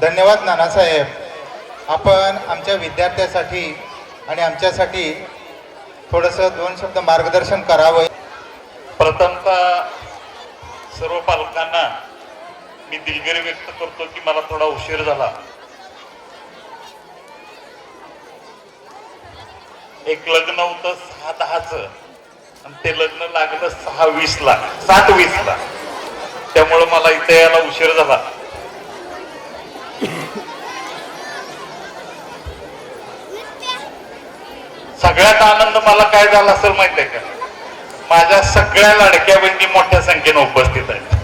धन्यवाद नानासाहेब. आपण आमच्या विद्यार्थ्यासाठी आणि आमच्यासाठी थोडंसं 2 शब्द मार्गदर्शन करावं. प्रथमतः सर्व पालकांना मी दिलगिरी व्यक्त करतो की मला थोडा उशीर झाला. एक लग्न होतं 6:10चं आणि ते लग्न लागलं 6:20ला 7:20ला, त्यामुळे मला इथे यायला उशीर झाला. सगळ्यात आनंद मला काय झाला असेल माहितीये का, माझ्या सगळ्या लाडक्या बहिणी मोठ्या संख्येने उपस्थित आहेत.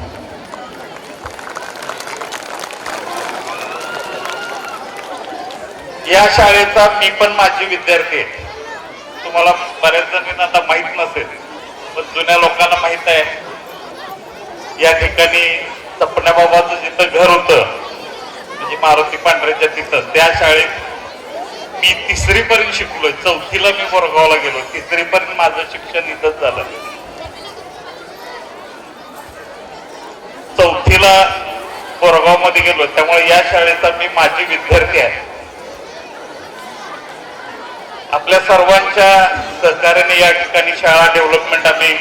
या शाळेचा मी पण माझी विद्यार्थी आहे. तुम्हाला बऱ्याच जणांना आता माहित नसेल, पण जुन्या लोकांना माहित आहे. या ठिकाणी सपना बाबाचं जिथं घर होतं म्हणजे मारुती पांढऱ्याच्या तिथं, त्या शाळेत मी 3री पर्यंत शिकलोय. 4थीला मी बोरगावला गेलो. 3री पर्यंत माझं शिक्षण इथंच झालं. 4थीला बोरगाव मध्ये गेलो. त्यामुळे या शाळेचा मी माझी विद्यार्थी आहे. आपल्या सर्वांच्या सहकार्याने या ठिकाणी शाळा डेव्हलपमेंट आम्ही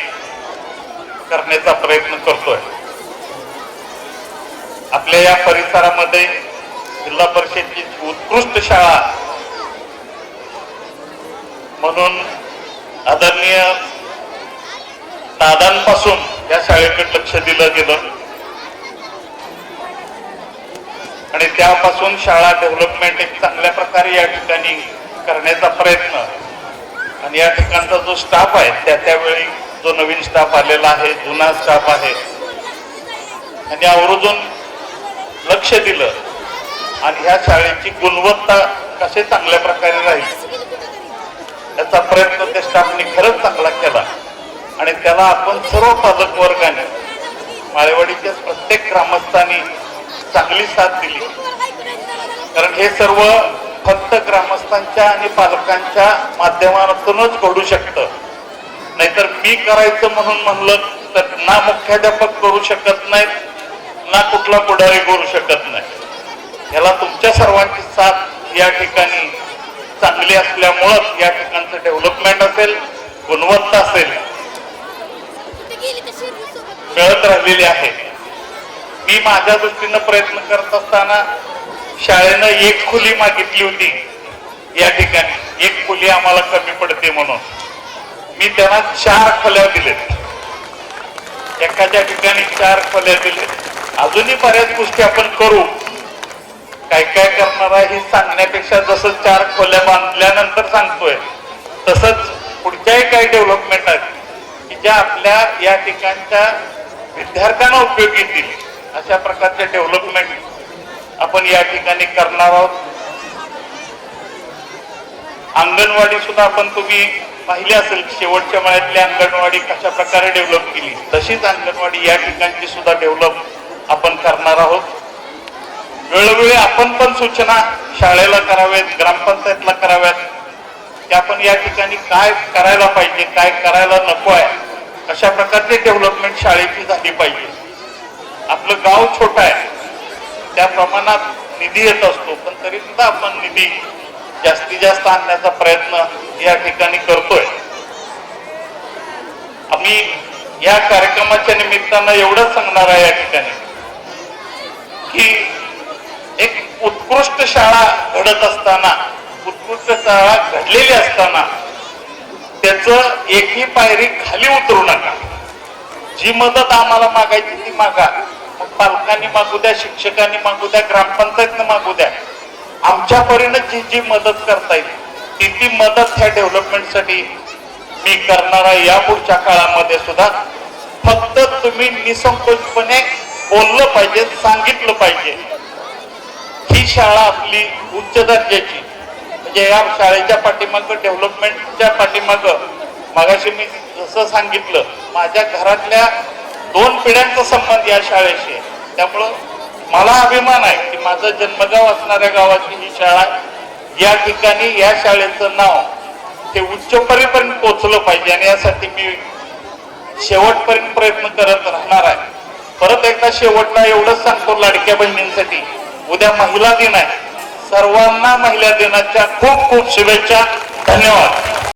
करण्याचा प्रयत्न करतोय. आपल्या या परिसरामध्ये जिल्हा परिषदेची उत्कृष्ट शाळा म्हणून आदरणीय दादांपासून या शाळेकडे लक्ष दिलं गेलं आणि त्यापासून शाळा डेव्हलपमेंट एक चांगल्या प्रकारे या ठिकाणी करण्याचा प्रयत्न. आणि या ठिकाणचा जो स्टाफ आहे त्यावेळी जो नवीन स्टाफ आलेला आहे, जुना स्टाफ आहे, आणि आवर्जून लक्ष दिलं आणि ह्या शाळेची गुणवत्ता कशी चांगल्या प्रकारे राहील याचा प्रयत्न त्या स्टाफने खरंच चांगला केला. आणि त्याला आपण सर्व पालक वर्गाने, माळेवाडीच्या प्रत्येक ग्रामस्थांनी चांगली साथ दिली. कारण हे सर्व फक्त ग्रामस्थांच्या आणि पालकांच्या माध्यमातूनच घडू शकतं. नाहीतर मी करायचं म्हणून म्हणलं तर ना मुख्याध्यापक करू शकत नाहीत, ना कुठला पुढारी करू शकत नाही. याला तुमच्या सर्वांची साथ या ठिकाणी चांगली असल्यामुळं या ठिकाणचं डेव्हलपमेंट असेल, गुणवत्ता असेल, मिळत राहिलेली आहे. मी माझ्या दृष्टीनं प्रयत्न करत असताना शाळेनं 1 खोली मागितली होती. या ठिकाणी 1 खोली आम्हाला कमी पडते म्हणून मी त्यांना 4 खोल्या दिलेत. एखाद्या ठिकाणी 4 खोल्या दिलेत. अजूनही बऱ्याच गोष्टी आपण करू. काय काय करणार आहे हे सांगण्यापेक्षा जसं 4 खोल्या बांधल्यानंतर सांगतोय तसंच पुढच्याही काही डेव्हलपमेंट आहेत की ज्या आपल्या या ठिकाणच्या विद्यार्थ्यांना उपयोगी येतील अशा प्रकारचे डेव्हलपमेंट आपण या ठिकाणी करणार आहोत. अंगणवाडी सुद्धा आपण तुम्ही पाहिली असेल, शेवटच्या मळ्यातली अंगणवाडी कशा प्रकारे डेव्हलप केली, तशीच अंगणवाडी या ठिकाणची सुद्धा डेव्हलप आपण करणार आहोत. वेळोवेळी आपण पण सूचना शाळेला कराव्यात, ग्रामपंचायतला कराव्यात की आपण या ठिकाणी काय करायला पाहिजे, काय करायला नको आहे, अशा प्रकारची डेव्हलपमेंट शाळेची झाली पाहिजे. आपलं गाव छोटं आहे, त्या प्रमाणात निधी येत असतो, पण तरी सुद्धा आपण निधी जास्तीत जास्त आणण्याचा प्रयत्न या ठिकाणी करतोय. आम्ही या कार्यक्रमाच्या निमित्तानं एवढंच सांगणार आहे या ठिकाणी की एक उत्कृष्ट शाळा घडत असताना, उत्कृष्ट शाळा घडलेली असताना त्याचं एकही पायरी खाली उतरू नका. जी मदत आम्हाला मागायची ती मागा. मग पालकांनी मागू द्या, शिक्षकांनी मागू द्या, ग्रामपंचायतनं मागू द्या. आमच्या परीने जी जी मदत करता येईल ती मदत ह्या डेव्हलपमेंटसाठी मी करणार आहे या पुढच्या काळामध्ये सुद्धा. फक्त तुम्ही निसंकोचपणे बोललं पाहिजे, सांगितलं पाहिजे. ही शाळा आपली उच्च दर्जाची, म्हणजे या शाळेच्या पाठीमागं, डेव्हलपमेंटच्या पाठीमागं, मगाशी मी जसं सांगितलं, माझ्या घरातल्या 2 पिढ्यांचा संबंध या शाळेशी आहे. त्यामुळं मला अभिमान आहे की माझं जन्मगाव असणाऱ्या गावाची ही शाळा, या ठिकाणी या शाळेचं नाव ते उच्चपर्यंत पोहोचलं पाहिजे आणि यासाठी मी शेवटपर्यंत प्रयत्न करत राहणार आहे. परत एकदा शेवटला एवढंच सांगतो लाडक्या बहिणींसाठी उद्या महिला दिन आहे. सर्वांना महिला दिनाच्या खूप खूप शुभेच्छा. धन्यवाद.